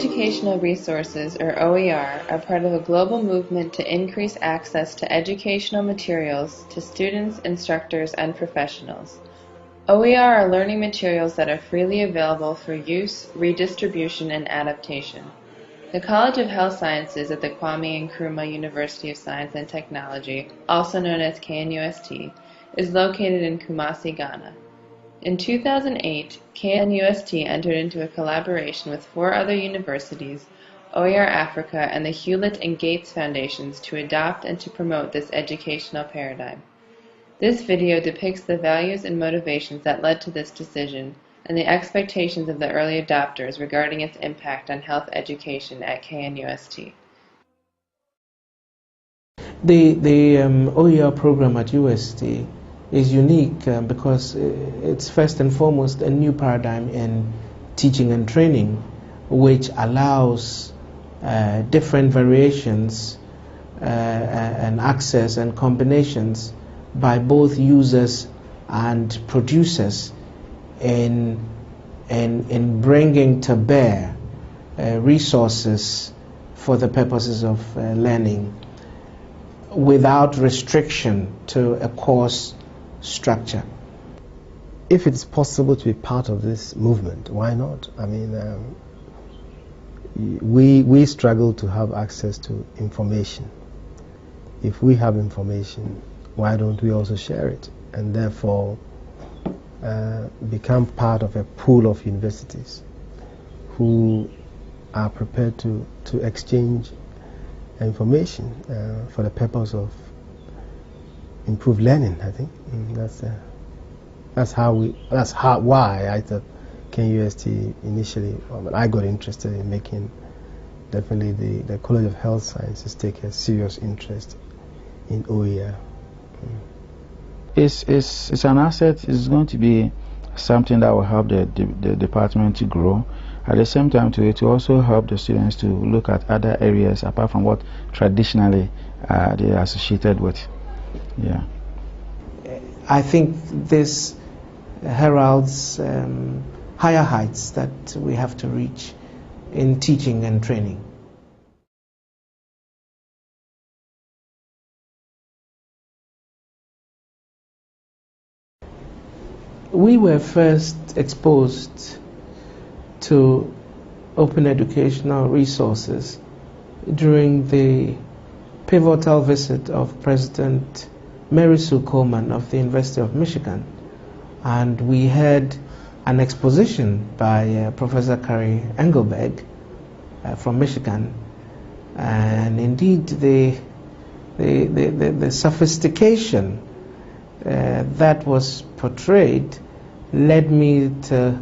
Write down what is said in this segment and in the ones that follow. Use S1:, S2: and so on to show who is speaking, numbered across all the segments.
S1: Educational resources, or OER, are part of a global movement to increase access to educational materials to students, instructors, and professionals. OER are learning materials that are freely available for use, redistribution, and adaptation. The College of Health Sciences at the Kwame Nkrumah University of Science and Technology, also known as KNUST, is located in Kumasi, Ghana. In 2008, KNUST entered into a collaboration with 4 other universities, OER Africa, and the Hewlett and Gates Foundations to adopt and to promote this educational paradigm. This video depicts the values and motivations that led to this decision and the expectations of the early adopters regarding its impact on health education at KNUST.
S2: The OER program at UST is unique because it's first and foremost a new paradigm in teaching and training, which allows different variations and access and combinations by both users and producers in bringing to bear resources for the purposes of learning without restriction to a course structure.
S3: If it's possible to be part of this movement, why not? I mean, we struggle to have access to information. If we have information, why don't we also share it and therefore become part of a pool of universities who are prepared to exchange information for the purpose of improved learning? I think that's why I thought KNUST initially. I got interested in making definitely the College of Health Sciences take a serious interest in OER.
S4: It's an asset. It's going to be something that will help the department to grow. At the same time, to also help the students to look at other areas apart from what traditionally they are associated with. Yeah.
S2: I think this heralds higher heights that we have to reach in teaching and training. We were first exposed to open educational resources during the pivotal visit of President Mary Sue Coleman of the University of Michigan, and we had an exposition by Professor Kari Engelberg from Michigan, and indeed the sophistication that was portrayed led me to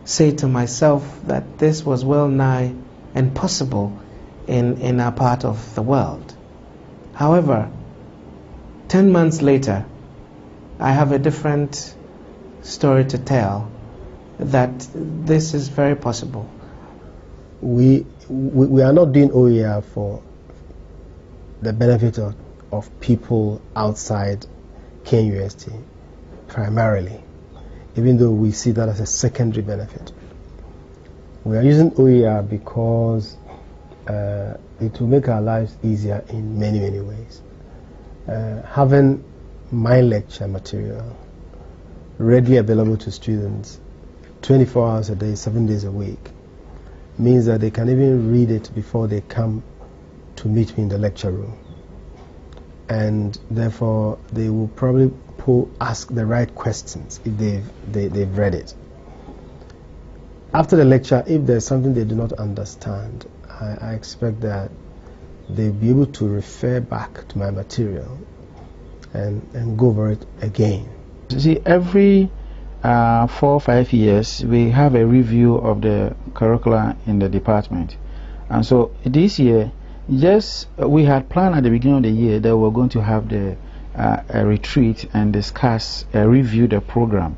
S2: say to myself that this was well nigh impossible in our part of the world. However, 10 months later, I have a different story to tell, that this is very possible.
S3: We are not doing OER for the benefit of people outside KNUST primarily, even though we see that as a secondary benefit. We are using OER because it will make our lives easier in many ways. Having my lecture material readily available to students 24 hours a day, 7 days a week, means that they can even read it before they come to meet me in the lecture room. And therefore, they will probably ask the right questions if they've read it. After the lecture, if there's something they do not understand, I expect that they'll be able to refer back to my material and go over it again.
S4: See, every 4 or 5 years, we have a review of the curricula in the department. And so this year, we had planned at the beginning of the year that we're going to have a retreat and discuss, review the program.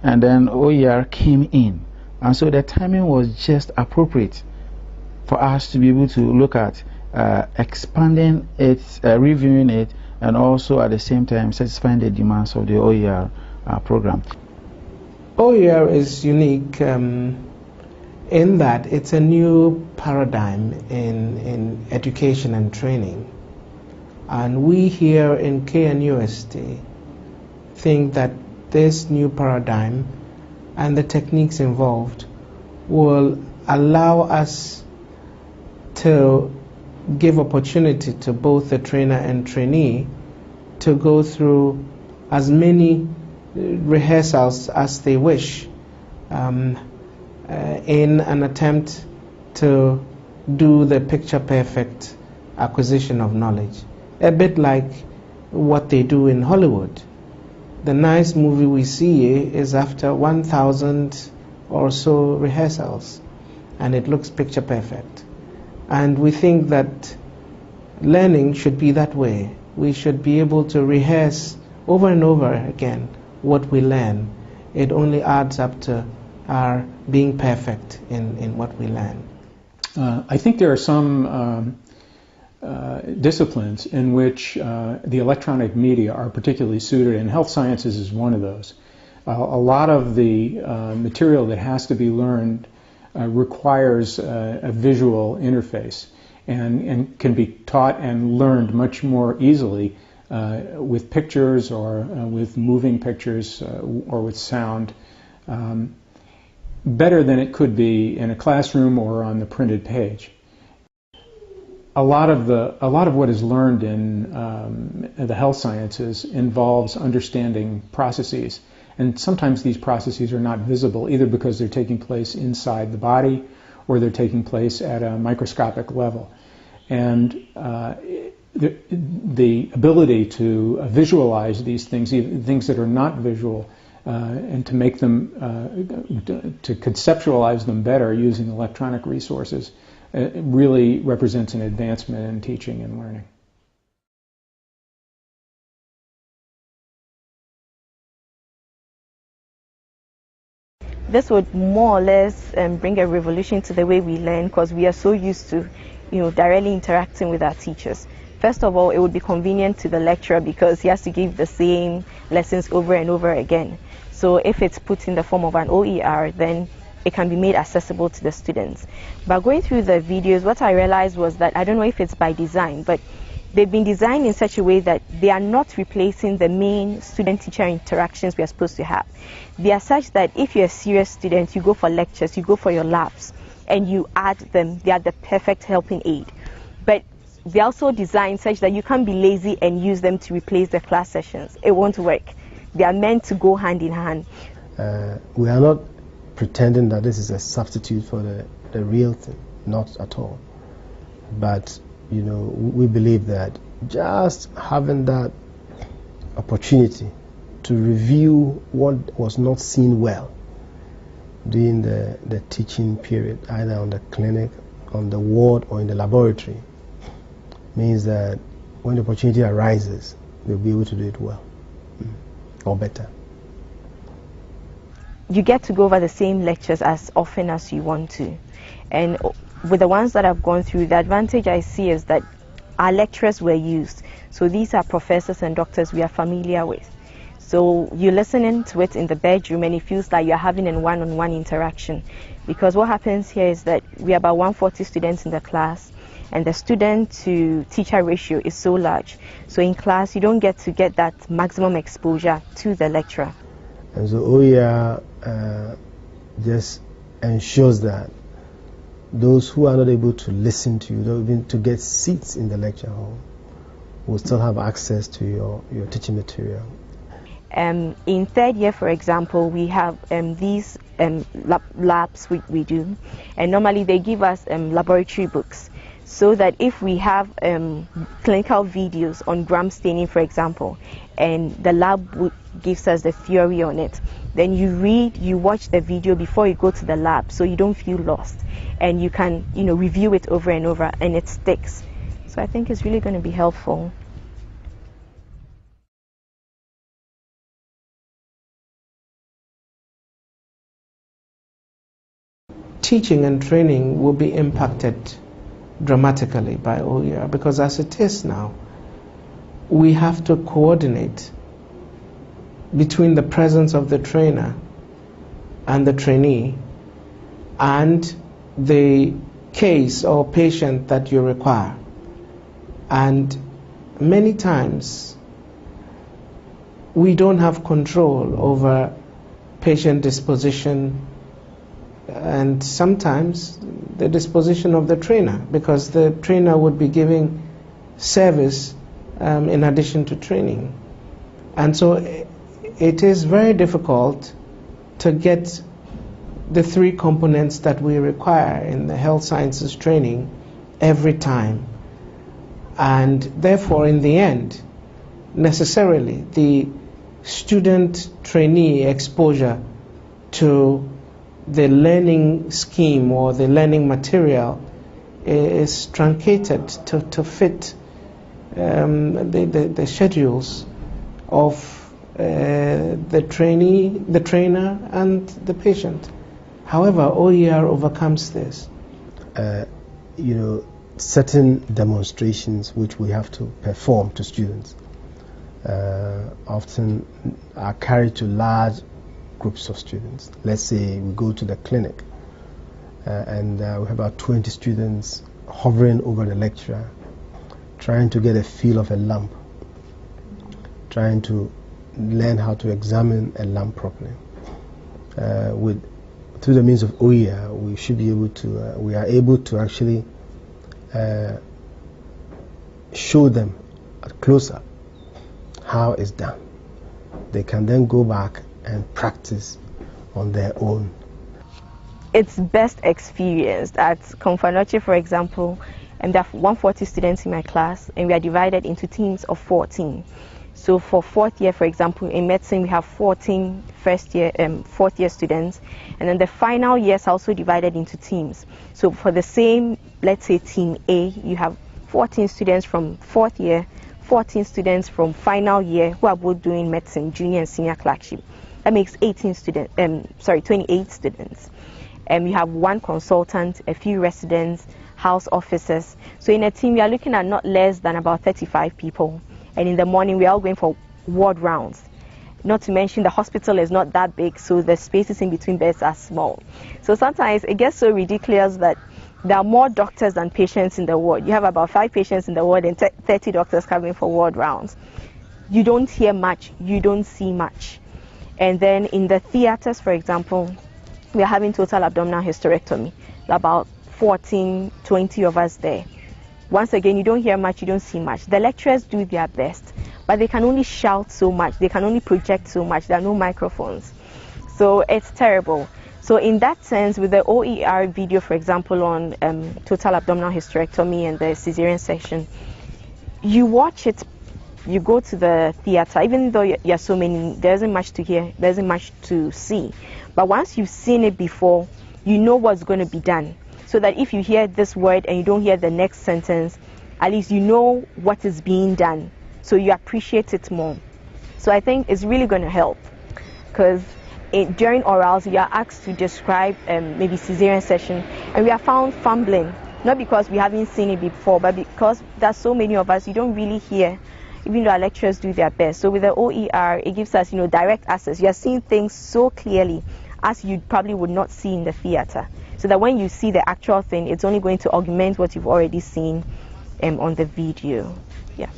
S4: And then OER came in. And so the timing was just appropriate for us to be able to look at expanding it, reviewing it, and also at the same time satisfying the demands of the OER program.
S2: OER is unique in that it's a new paradigm in education and training. And we here in KNUST think that this new paradigm and the techniques involved will allow us to give opportunity to both the trainer and trainee to go through as many rehearsals as they wish in an attempt to do the picture-perfect acquisition of knowledge. A bit like what they do in Hollywood. The nice movie we see is after 1,000 or so rehearsals, and it looks picture-perfect. And we think that learning should be that way. We should be able to rehearse over and over again what we learn. It only adds up to our being perfect in what we learn.
S5: I think there are some disciplines in which the electronic media are particularly suited, and health sciences is one of those. A lot of the material that has to be learned requires a visual interface and can be taught and learned much more easily with pictures or with moving pictures or with sound, better than it could be in a classroom or on the printed page. A lot of what is learned in the health sciences involves understanding processes, and sometimes these processes are not visible either because they're taking place inside the body or they're taking place at a microscopic level. And the ability to visualize these things, even things that are not visual, and to make them, to conceptualize them better using electronic resources, really represents an advancement in teaching and learning.
S6: This would more or less bring a revolution to the way we learn, because we are so used to, directly interacting with our teachers. First of all, it would be convenient to the lecturer because he has to give the same lessons over and over again. So if it's put in the form of an OER, then it can be made accessible to the students. But going through the videos, what I realized was that, I don't know if it's by design, but they've been designed in such a way that they are not replacing the main student-teacher interactions we are supposed to have. They are such that if you're a serious student, you go for lectures, you go for your labs, and you add them, they are the perfect helping aid. But they're also designed such that you can't be lazy and use them to replace the class sessions. It won't work. They are meant to go hand in hand.
S3: We are not pretending that this is a substitute for the real thing, not at all. But we believe that just having that opportunity to review what was not seen well during the teaching period, either on the clinic, on the ward, or in the laboratory, means that when the opportunity arises, they'll be able to do it well or better.
S6: You get to go over the same lectures as often as you want to. And with the ones that I've gone through, the advantage I see is that our lecturers were used. So these are professors and doctors we are familiar with. So you're listening to it in the bedroom and it feels like you're having a one-on-one interaction. Because what happens here is that we are about 140 students in the class, and the student to teacher ratio is so large. So in class, you don't get to get that maximum exposure to the lecturer.
S3: And so OER just ensures that those who are not able to listen to you, not even to get seats in the lecture hall, will still have access to your teaching material.
S6: In third year, for example, we have these labs we do, and normally they give us laboratory books, so that if we have clinical videos on gram staining, for example, and the lab gives us the theory on it, then you watch the video before you go to the lab, so you don't feel lost, and you can review it over and over, and it sticks. So I think it's really going to be helpful.
S2: Teaching and training will be impacted dramatically by OER, because as it is now, we have to coordinate between the presence of the trainer and the trainee and the case or patient that you require. And many times we don't have control over patient disposition, and sometimes the disposition of the trainer, because the trainer would be giving service in addition to training. And so it is very difficult to get the three components that we require in the health sciences training every time. And therefore, in the end, necessarily, the student trainee exposure to the learning scheme or the learning material is truncated to fit the schedules of the trainee, the trainer, and the patient. However, OER overcomes this.
S3: Certain demonstrations which we have to perform to students often are carried to large groups of students. Let's say we go to the clinic and we have about 20 students hovering over the lecturer, trying to get a feel of a lump, trying to learn how to examine a lump properly. Through the means of OER, we should be able to, we are able to actually show them closer how it's done. They can then go back and practice on their own.
S6: It's best experienced at Komfanoche, for example, and there are 140 students in my class, and we are divided into teams of 14. So for fourth year, for example, in medicine, we have 14 fourth year students, and then the final years are also divided into teams. So for the same, let's say team A, you have 14 students from fourth year, 14 students from final year who are both doing medicine, junior and senior clerkship. That makes 28 students. You have one consultant, a few residents, house officers. So in a team, we are looking at not less than about 35 people. And in the morning, we are all going for ward rounds. Not to mention the hospital is not that big, so the spaces in between beds are small. So sometimes it gets so ridiculous that there are more doctors than patients in the ward. You have about 5 patients in the ward and 30 doctors coming for ward rounds. You don't hear much, you don't see much. And then in the theaters, for example, we are having total abdominal hysterectomy. About 14, 20 of us there. Once again, you don't hear much, you don't see much. The lecturers do their best, but they can only shout so much, they can only project so much, there are no microphones. So it's terrible. So in that sense, with the OER video, for example, on total abdominal hysterectomy and the cesarean section, you watch it, you go to the theater, even though you are so many, there isn't much to hear, there isn't much to see. But once you've seen it before, you know what's going to be done. So that if you hear this word and you don't hear the next sentence, at least you know what is being done. So you appreciate it more. So I think it's really going to help. Because during orals, you are asked to describe maybe cesarean section, and we are found fumbling. Not because we haven't seen it before, but because there's so many of us, you don't really hear, even though our lecturers do their best. So with the OER, it gives us, direct access. You are seeing things so clearly as you probably would not see in the theater. So that when you see the actual thing, it's only going to augment what you've already seen on the video. Yeah.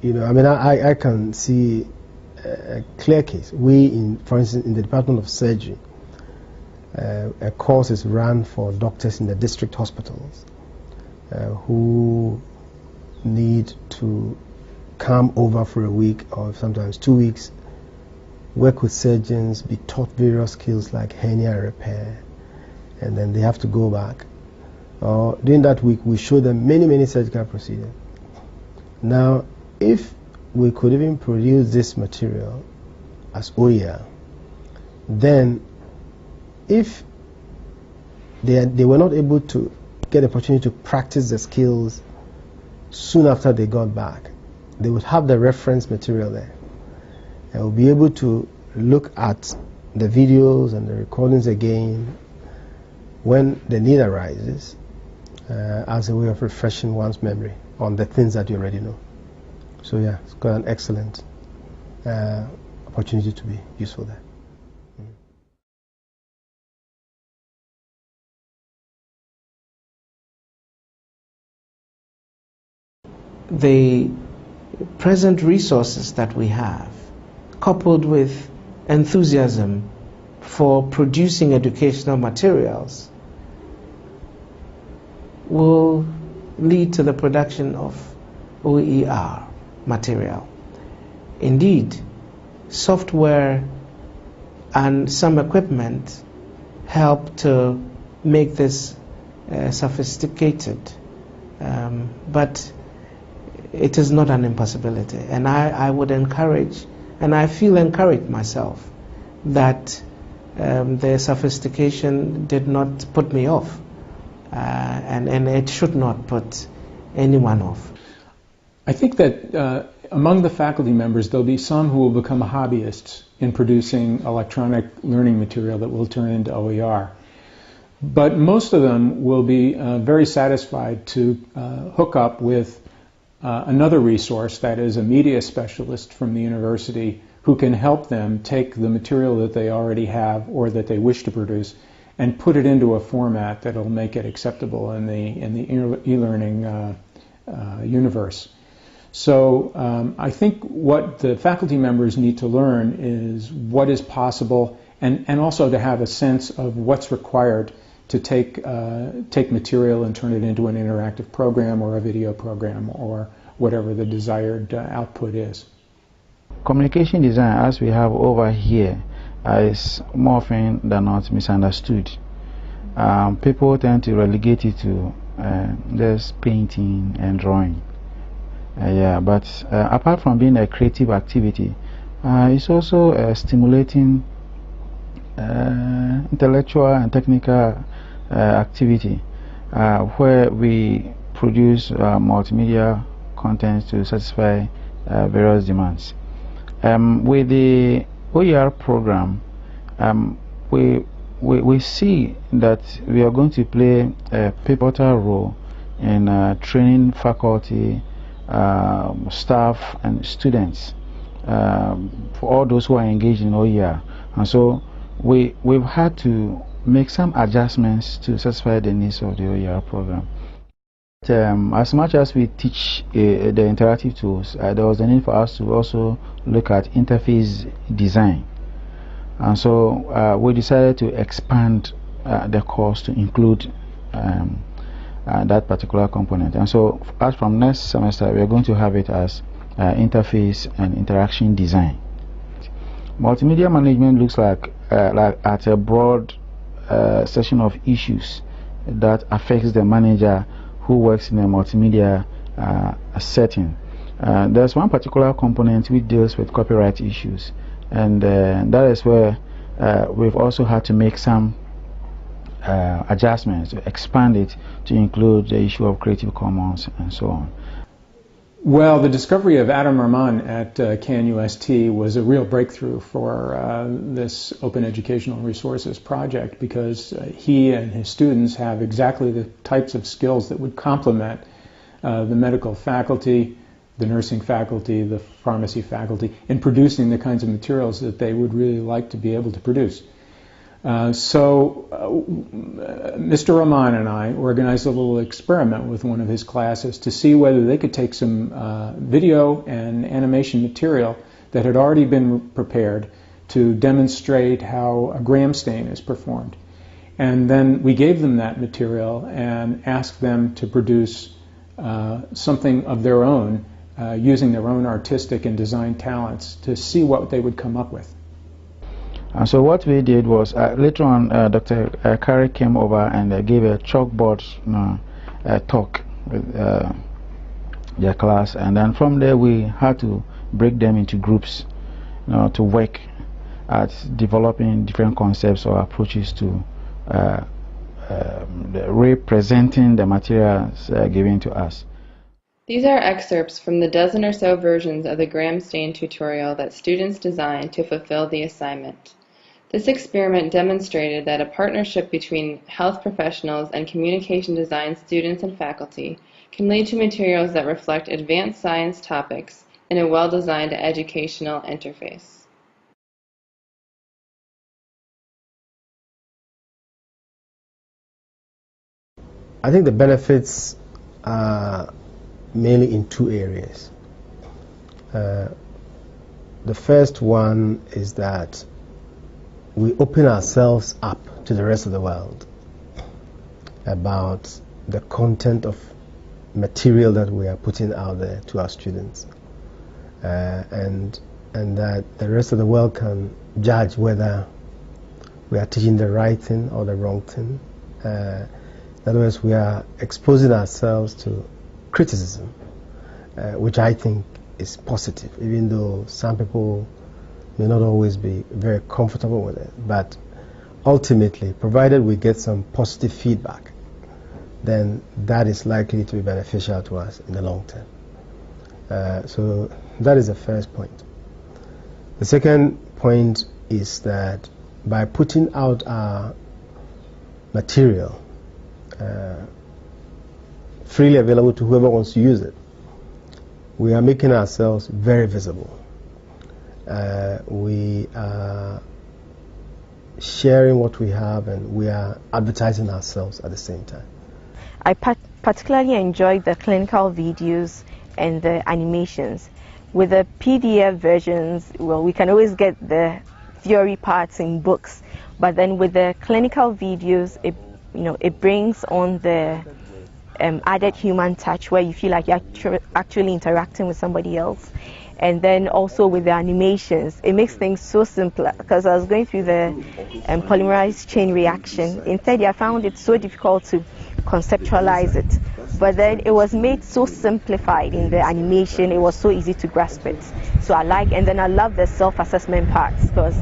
S3: I can see a clear case. For instance, in the Department of Surgery, a course is run for doctors in the district hospitals who need to come over for a week or sometimes 2 weeks, work with surgeons, be taught various skills like hernia repair, and then they have to go back. During that week, we show them many surgical procedures. Now, if we could even produce this material as OER, then if they were not able to get the opportunity to practice the skills soon after they got back, they would have the reference material there and will be able to look at the videos and the recordings again when the need arises, as a way of refreshing one's memory on the things that you already know. So yeah, it's got an excellent opportunity to be useful there.
S2: the present resources that we have, coupled with enthusiasm for producing educational materials, will lead to the production of OER material. Indeed, software and some equipment help to make this sophisticated, but it is not an impossibility. And I would encourage, and I feel encouraged myself, that the sophistication did not put me off, and it should not put anyone off.
S5: I think that among the faculty members, there'll be some who will become hobbyists in producing electronic learning material that will turn into OER. But most of them will be very satisfied to hook up with another resource, that is a media specialist from the university, who can help them take the material that they already have or that they wish to produce and put it into a format that will make it acceptable in the e-learning universe. So I think what the faculty members need to learn is what is possible, and also to have a sense of what's required to take material and turn it into an interactive program or a video program or whatever the desired output is.
S4: Communication design, as we have over here, is more often than not misunderstood. People tend to relegate it to just painting and drawing. But apart from being a creative activity, it's also stimulating intellectual and technical activity, where we produce multimedia content to satisfy various demands. With the OER program, we see that we are going to play a pivotal role in training faculty, staff and students, for all those who are engaged in OER. And so we've had to make some adjustments to satisfy the needs of the OER program. As much as we teach the interactive tools, there was a need for us to also look at interface design. And so we decided to expand the course to include that particular component. And so as from next semester, we are going to have it as interface and interaction design. Multimedia management looks like at a broad section of issues that affects the manager who works in a multimedia setting. There's one particular component which deals with copyright issues, and that is where we've also had to make some adjustments to expand it to include the issue of Creative Commons and so on.
S5: Well, the discovery of Adam Rahman at KNUST was a real breakthrough for this Open Educational Resources project, because he and his students have exactly the types of skills that would complement the medical faculty, the nursing faculty, the pharmacy faculty, in producing the kinds of materials that they would really like to be able to produce. So Mr. Rahman and I organized a little experiment with one of his classes to see whether they could take some video and animation material that had already been prepared to demonstrate how a gram stain is performed. And then we gave them that material and asked them to produce something of their own using their own artistic and design talents to see what they would come up with.
S4: And so what we did was, later on, Dr. Kari came over and gave a chalkboard talk with their class, and then from there we had to break them into groups, to work at developing different concepts or approaches to representing the materials given to us.
S1: These are excerpts from the dozen or so versions of the gram stain tutorial that students designed to fulfill the assignment. This experiment demonstrated that a partnership between health professionals and communication design students and faculty can lead to materials that reflect advanced science topics in a well-designed educational interface.
S3: I think the benefits are mainly in two areas. The first one is that we open ourselves up to the rest of the world about the content of material that we are putting out there to our students, and that the rest of the world can judge whether we are teaching the right thing or the wrong thing. In other words, we are exposing ourselves to criticism, which I think is positive, even though some people may not always be very comfortable with it. But ultimately, provided we get some positive feedback, then that is likely to be beneficial to us in the long term. So that is the first point. The second point is that by putting out our material freely available to whoever wants to use it, we are making ourselves very visible. We are sharing what we have, and we are advertising ourselves at the same time.
S6: I particularly enjoyed the clinical videos and the animations. With the PDF versions, well, we can always get the theory parts in books, but then with the clinical videos, it brings on the added human touch where you feel like you're actually interacting with somebody else. And then also with the animations, it makes things so simple, because I was going through the polymerase chain reaction. In third year, I found it so difficult to conceptualize it, but then it was made so simplified in the animation. It was so easy to grasp it. So I like, and then I love the self-assessment parts, because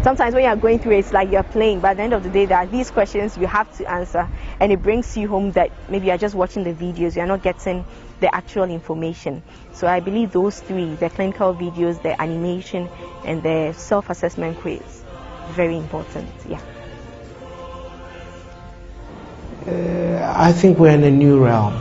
S6: sometimes when you're going through it, it's like you're playing, but at the end of the day, there are these questions you have to answer, and it brings you home that maybe you're just watching the videos, you're not getting the actual information. So I believe those three, the clinical videos, the animation, and the self-assessment quiz, very important. Yeah.
S2: I think we're in a new realm.